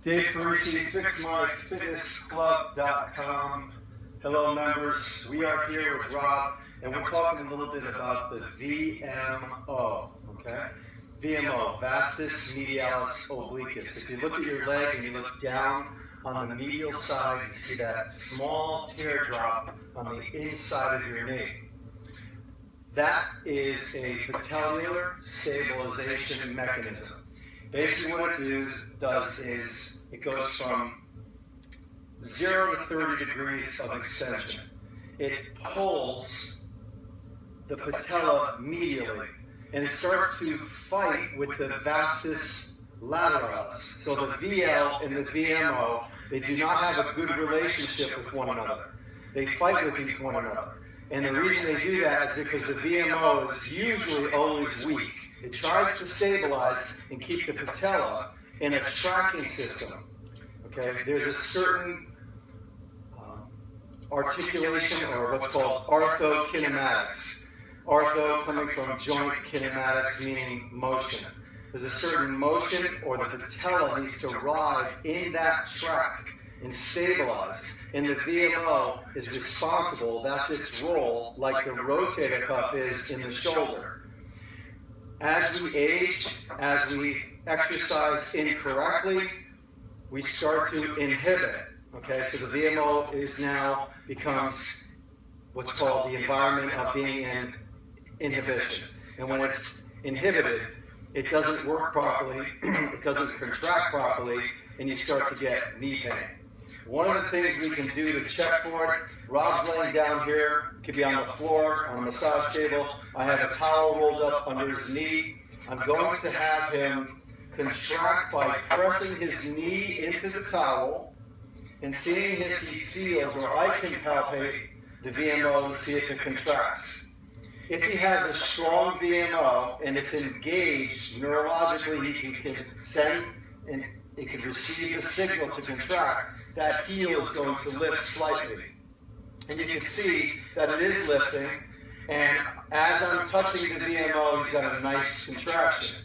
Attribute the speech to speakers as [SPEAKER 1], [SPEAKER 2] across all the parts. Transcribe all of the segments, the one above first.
[SPEAKER 1] Dave Parisi, FixMyFitnessClub.com. Hello members, we are here with Rob and we're talking a little bit about the VMO, okay? VMO, vastus medialis obliquus. If you look at your leg and you look down on the medial side, you see that small teardrop on the inside of your knee. That is a patellar stabilization mechanism. Basically what it does is it goes from 0 to 30 degrees of extension. It pulls the patella medially, and it starts to fight with the vastus lateralis. So the VL and the VMO, they do not have a good relationship with one another. They fight with one another. And the reason they do that is because the VMO is usually always weak. It tries to stabilize and keep the patella in a tracking system. Okay, there's a certain articulation, or what's called orthokinematics. Ortho coming from joint kinematics, meaning motion. There's a certain motion, or the patella needs to ride in that track and stabilize. And the VMO is responsible, that's its role, like the rotator cuff is in the shoulder. As we age, as we exercise incorrectly, we start to inhibit. Okay, so the VMO becomes what's called the environment of being in inhibition. And when it's inhibited, it doesn't work properly, it doesn't contract properly, and you start to get knee pain. One of the things we can do to check for it, Rob's laying down here, could be on the floor, on a massage table. I have a towel rolled up under his knee. I'm going to have him contract by pressing his knee into the towel and seeing if he feels, or I can palpate the VMO and see if it contracts. If he has a strong VMO and it's engaged neurologically, he can send and it can receive the signal to contract. That heel is going to lift slightly. And you can see that it is lifting, and as I'm touching the VMO, he's got a nice contraction.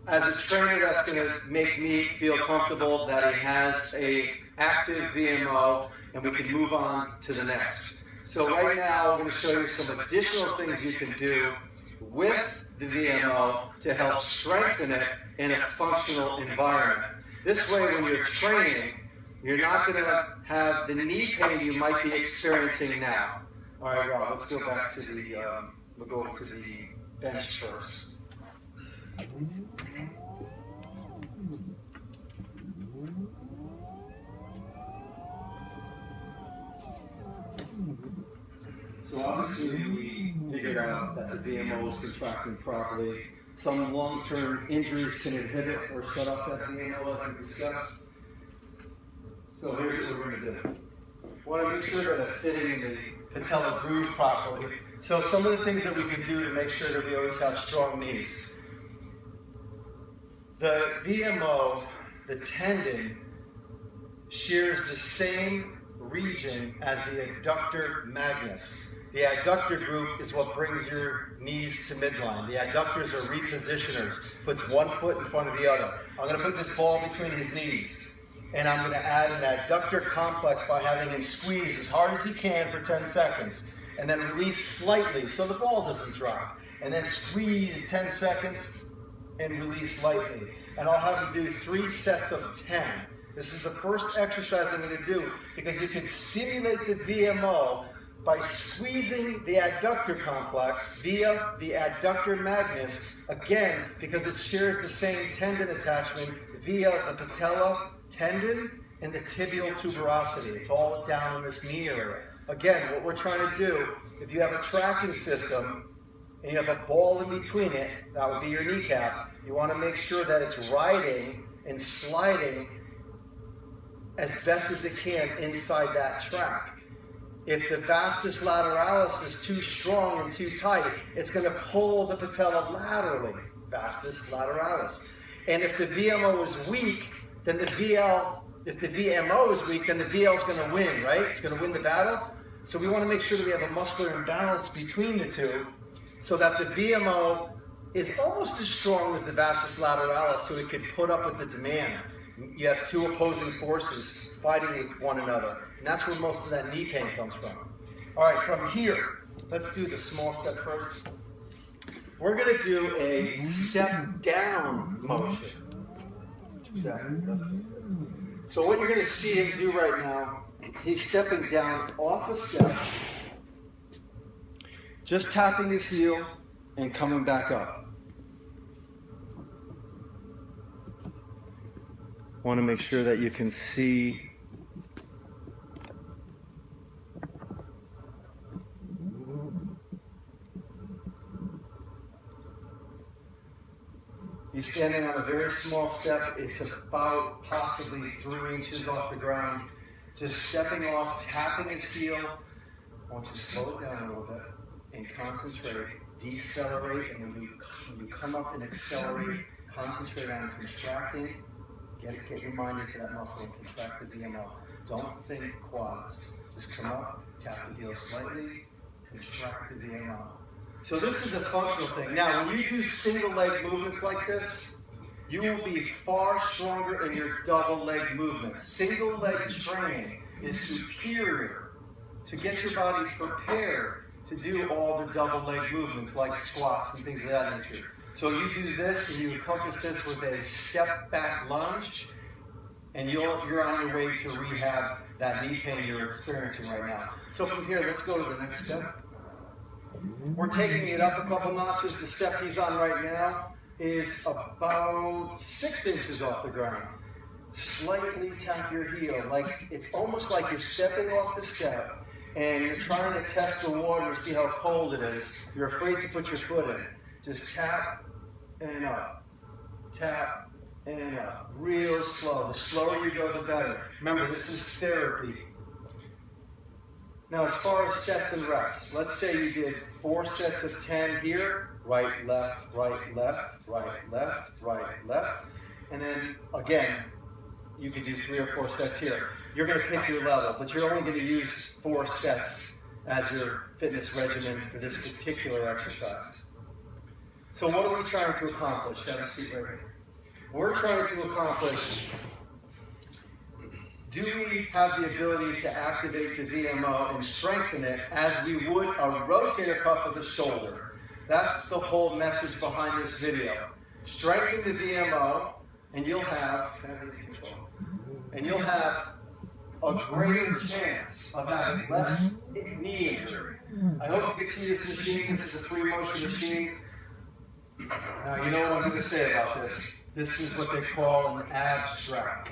[SPEAKER 1] As a trainer, that's going to make me feel comfortable that he has an active VMO, and we can move on to the next. So right now, I'm going to show you some additional things you can do with the VMO to help strengthen it in a functional environment. This way, when you're training, you're not going to have the knee pain you might be experiencing now. All right, Rob, let's go back to the, we'll go to the bench first. So obviously we figured out that the VMO is contracting properly. Some long-term injuries can inhibit or shut off that VMO like we discussed. So here's what we're going to do. We want to make sure that it's sitting in the patella groove properly. So some of the things that we can do to make sure that we always have strong knees. The VMO, the tendon, shears the same region as the adductor magnus. The adductor group is what brings your knees to midline. The adductors are repositioners, puts one foot in front of the other. I'm going to put this ball between his knees. And I'm going to add an adductor complex by having him squeeze as hard as he can for 10 seconds. And then release slightly so the ball doesn't drop. And then squeeze 10 seconds and release lightly. And I'll have him do 3 sets of 10. This is the first exercise I'm going to do because you can stimulate the VMO by squeezing the adductor complex via the adductor magnus, again, because it shares the same tendon attachment via the patella tendon and the tibial tuberosity. It's all down in this knee area. Again, what we're trying to do, if you have a tracking system and you have a ball in between it, that would be your kneecap, you want to make sure that it's riding and sliding as best as it can inside that track. If the vastus lateralis is too strong and too tight, it's going to pull the patella laterally, vastus lateralis. And if the VMO is weak, then the VL, if the VMO is weak, then the VL is going to win, right? It's going to win the battle. So we want to make sure that we have a muscular imbalance between the two so that the VMO is almost as strong as the vastus lateralis so it can put up with the demand. You have two opposing forces fighting with one another. And that's where most of that knee pain comes from. All right, from here, let's do the small step first. We're going to do a step down motion. So what you're going to see him do right now, he's stepping down off a step, just tapping his heel and coming back up. Want to make sure that you can see he's standing on a very small step. It's about possibly 3 inches off the ground. Just stepping off, tapping his heel. I want you to slow it down a little bit and concentrate, decelerate, and when you come up and accelerate, concentrate on contracting. Get your mind into that muscle and contract the VMO. Don't think quads. Just come up, tap the heel slightly, contract the VMO. So this is a functional thing. Now, when you do single leg movements like this, you will be far stronger in your double leg movements. Single leg training is superior to get your body prepared to do all the double leg movements like squats and things of that nature. So you do this and you accomplish this with a step back lunge, and you're on your way to rehab that knee pain you're experiencing right now. So from here, let's go to the next step. We're taking it up a couple notches. The step he's on right now is about 6 inches off the ground. Slightly tap your heel, like it's almost like you're stepping off the step and you're trying to test the water to see how cold it is. You're afraid to put your foot in. Just tap and up, tap and up, real slow. The slower you go, the better. Remember, this is therapy. Now, as far as sets and reps, let's say you did 4 sets of 10 here, right, left, right, left, right, left, right, left. And then, again, you could do 3 or 4 sets here. You're going to pick your level, but you're only going to use 4 sets as your fitness regimen for this particular exercise. So what are we trying to accomplish? Have a seat right here. We're trying to accomplish, do we have the ability to activate the VMO and strengthen it as we would a rotator cuff of the shoulder? That's the whole message behind this video. Strengthen the VMO, and you'll have, a greater chance of having less knee injury. I hope you can see this machine. This is a 3-motion machine. Now, you know what I'm going to say about this. This is what they call an ab strap.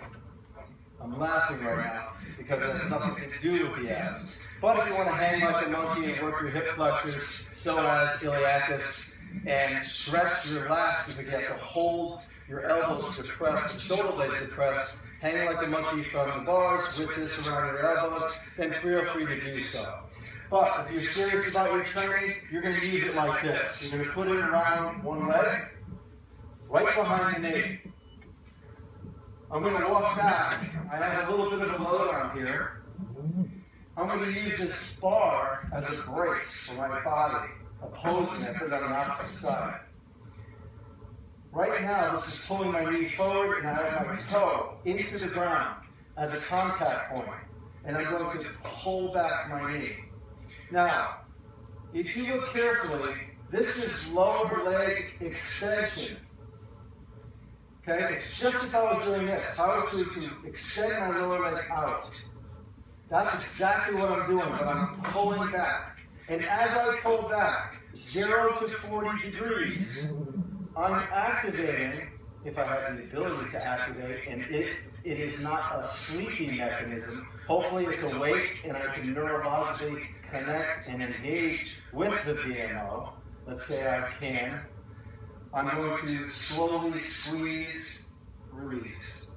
[SPEAKER 1] I'm laughing right now because it has nothing to do with the abs. But if you want to hang like a monkey and work your hip flexors, psoas, iliacus, and stress your lats because you have to hold your elbows depressed and shoulder blades depressed, hanging like a monkey from the bars with this around your elbows, then feel free to do so. But if you're serious about your training, you're going to use it like this. You're going to put it around one leg, right behind the knee. I'm going to walk back. I have a little bit of a load on here. I'm going to use this bar as a brace for my body, opposing it, put it on the opposite side. Right now, this is pulling my knee forward, and I have my toe into the ground as a contact point. And I'm going to pull back my knee. Now, if you look carefully, this is lower leg extension. Okay, it's just if I was doing this. If I was to extend my lower leg out, that's exactly what I'm doing, but I'm pulling back. And as I pull back, 0 to 40 degrees, I'm activating, if I have the ability to activate, and it is not a sleeping mechanism. Hopefully it's awake and I can neurologically connect and engage with the VMO. Let's say I can. I'm going to slowly squeeze, release.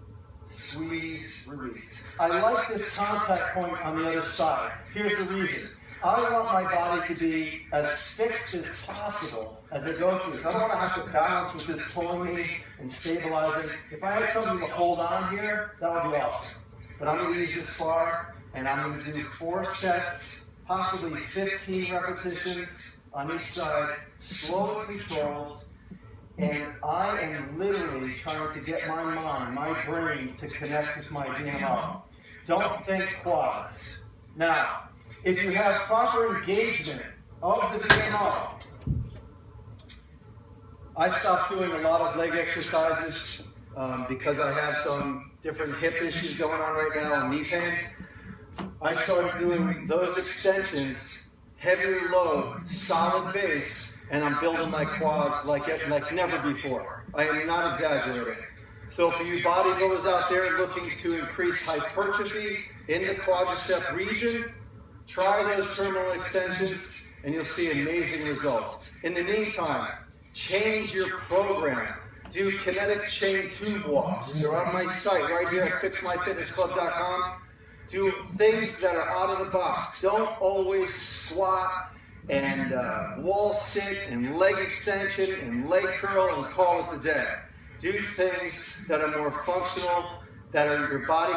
[SPEAKER 1] Squeeze, release. I like this contact point on the other side. Here's the reason. I want my body to be as fixed as possible as I go through this. I don't want to have to balance with this pulling me and stabilizing. If I had something to hold on here, that would be awesome. But I'm going to use this bar, and I'm going to do 4 sets, possibly 15 repetitions on each side, slow and controlled. And I am literally trying to get my mind, my brain, to connect with my VMO. Don't think quads. Now, if you have proper engagement of the VMO, I stopped doing a lot of leg exercises because I have some different hip issues going on right now and knee pain. I started doing those extensions, heavier load, solid base, and I'm building my quads like never before. I am not exaggerating. So for you bodybuilders out there looking to increase hypertrophy in the quadricep region, try those terminal extensions and you'll see amazing results. In the meantime, change your program. Do kinetic chain tube walks. They're on my site right here at fixmyfitnessclub.com. Do things that are out of the box. Don't always squat and wall sit and leg extension and leg curl and call it the day. Do things that are more functional, that your body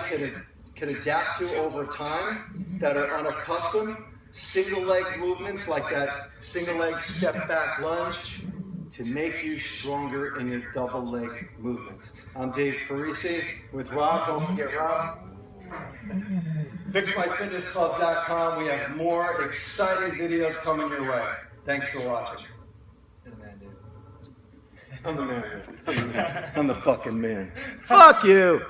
[SPEAKER 1] can adapt to over time, that are unaccustomed. Single leg movements like that single leg step back lunge to make you stronger in your double leg movements. I'm Dave Parisi with Rob. Don't forget Rob. FixMyFitnessClub.com. We have more exciting videos coming your way. Thanks for watching. I'm the man. I'm the fucking man. Fuck you.